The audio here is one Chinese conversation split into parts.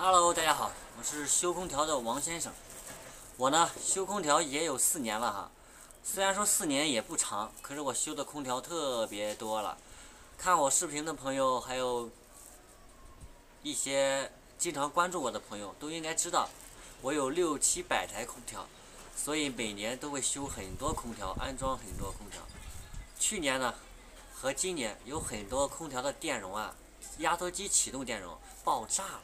Hello，大家好，我是修空调的王先生。我呢修空调也有4年了哈，虽然说4年也不长，可是我修的空调特别多了。看我视频的朋友，还有一些经常关注我的朋友，都应该知道，我有6、700台空调，所以每年都会修很多空调，安装很多空调。去年呢和今年有很多空调的电容啊，压缩机启动电容爆炸了。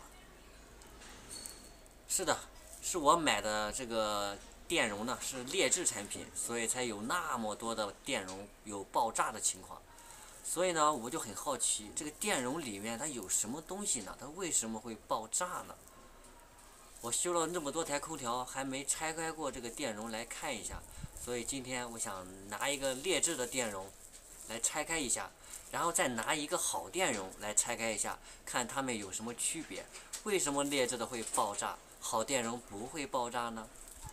是的，是我买的这个电容呢是劣质产品，所以才有那么多的电容有爆炸的情况。所以呢，我就很好奇，这个电容里面它有什么东西呢？它为什么会爆炸呢？我修了那么多台空调，还没拆开过这个电容来看一下，所以今天我想拿一个劣质的电容来拆开一下，然后再拿一个好电容来拆开一下，看它们有什么区别。为什么劣质的会爆炸，好电容不会爆炸呢？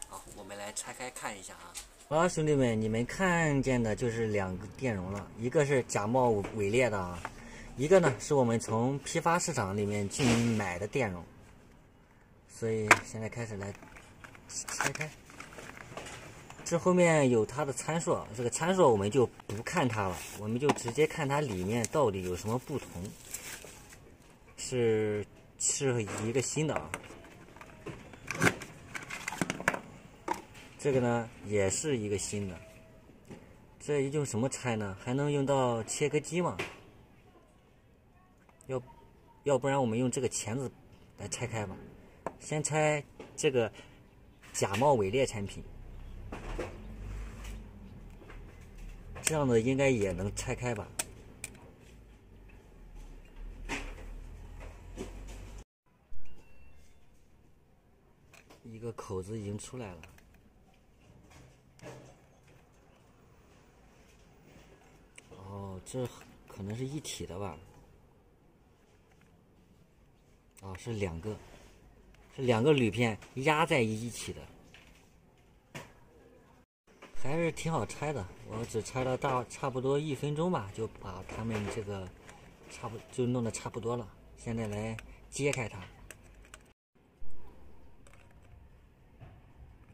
好，我们来拆开看一下啊。好，兄弟们，你们看见的就是2个电容了，一个是假冒伪劣的啊，一个呢是我们从批发市场里面去买的电容。所以现在开始来拆开，这后面有它的参数，这个参数我们就不看它了，我们就直接看它里面到底有什么不同。是一个新的啊，这个呢也是一个新的。这用什么拆呢？还能用到切割机吗？要不然我们用这个钳子来拆开吧。先拆这个假冒伪劣产品，这样的应该也能拆开吧。一个口子已经出来了。哦，这可能是一体的吧？啊，是2个，是2个铝片压在一起的，还是挺好拆的。我只拆了差不多1分钟吧，就把它们这个就弄得差不多了。现在来揭开它。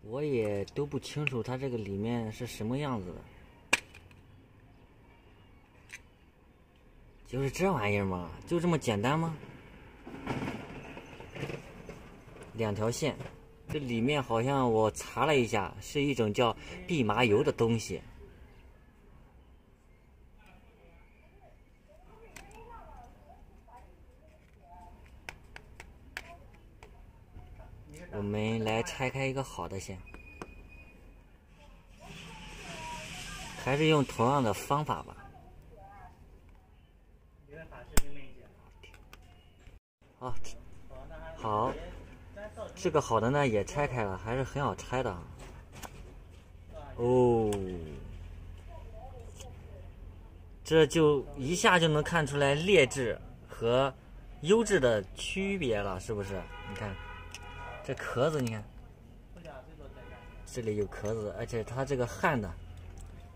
我也都不清楚它这个里面是什么样子的，就是这玩意儿嘛，就这么简单吗？2条线，这里面好像我查了一下，是一种叫蓖麻油的东西。我们来拆开一个好的线，还是用同样的方法吧。好，这个好的呢也拆开了，还是很好拆的。哦，这就一下就能看出来劣质和优质的区别了，是不是？你看这壳子，你看这里有壳子，而且它这个焊的，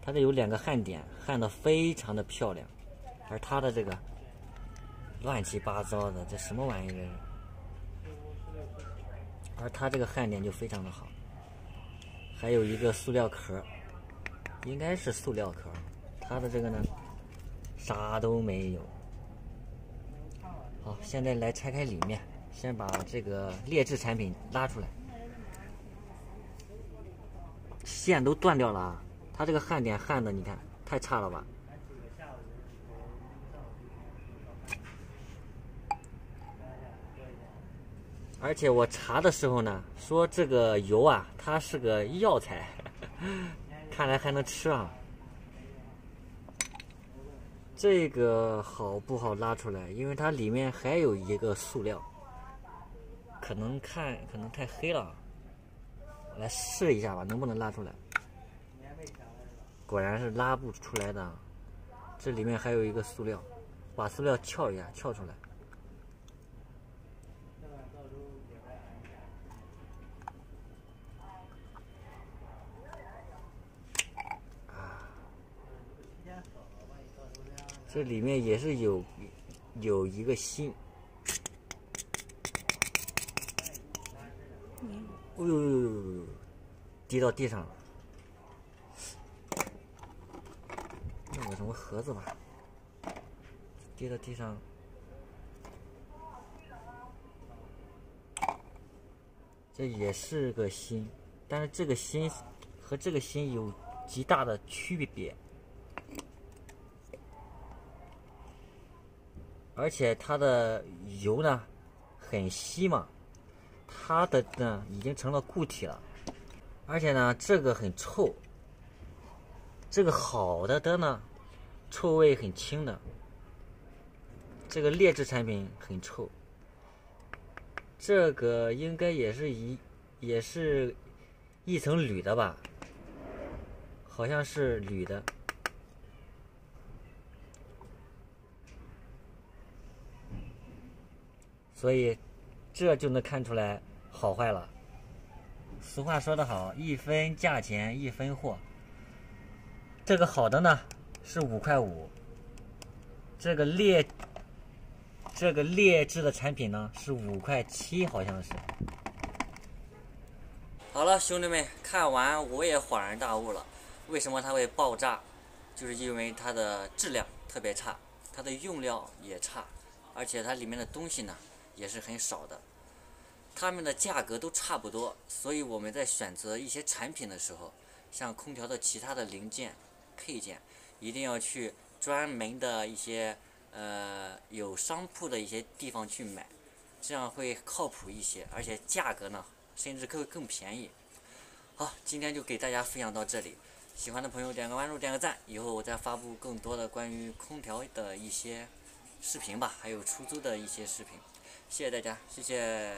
它这有2个焊点，焊的非常的漂亮，而它的这个乱七八糟的，这什么玩意儿？而它这个焊点就非常的好，还有一个塑料壳，应该是塑料壳，它的这个呢啥都没有。好，现在来拆开里面，先把这个劣质产品拉出来，线都断掉了啊！它这个焊点焊的，你看太差了吧？而且我查的时候呢，说这个油啊，它是个药材，看来还能吃啊。这个好不好拉出来？因为它里面还有一个塑料，可能太黑了。我来试一下吧，能不能拉出来？果然是拉不出来的。这里面还有一个塑料，把塑料撬一下，撬出来。这里面也是有一个芯，哎呦，滴到地上了。弄个什么盒子吧，滴到地上。这也是个心，但是这个心和这个心有极大的区别，而且它的油呢很稀嘛，它的呢已经成了固体了，而且呢这个很臭，这个好的呢臭味很轻的，这个劣质产品很臭。这个应该也是一层铝的吧，好像是铝的。所以这就能看出来好坏了。俗话说得好，一分价钱一分货。这个好的呢是5块5，这个劣质的产品呢是5块7，好像是。好了，兄弟们，看完我也恍然大悟了，为什么它会爆炸？就是因为它的质量特别差，它的用料也差，而且它里面的东西呢也是很少的，它们的价格都差不多，所以我们在选择一些产品的时候，像空调的其他的零件、配件，一定要去专门的一些有商铺的一些地方去买，这样会靠谱一些，而且价格呢甚至会更便宜。好，今天就给大家分享到这里，喜欢的朋友点个关注，点个赞，以后我再发布更多的关于空调的一些视频吧，还有出租的一些视频。谢谢大家，谢谢。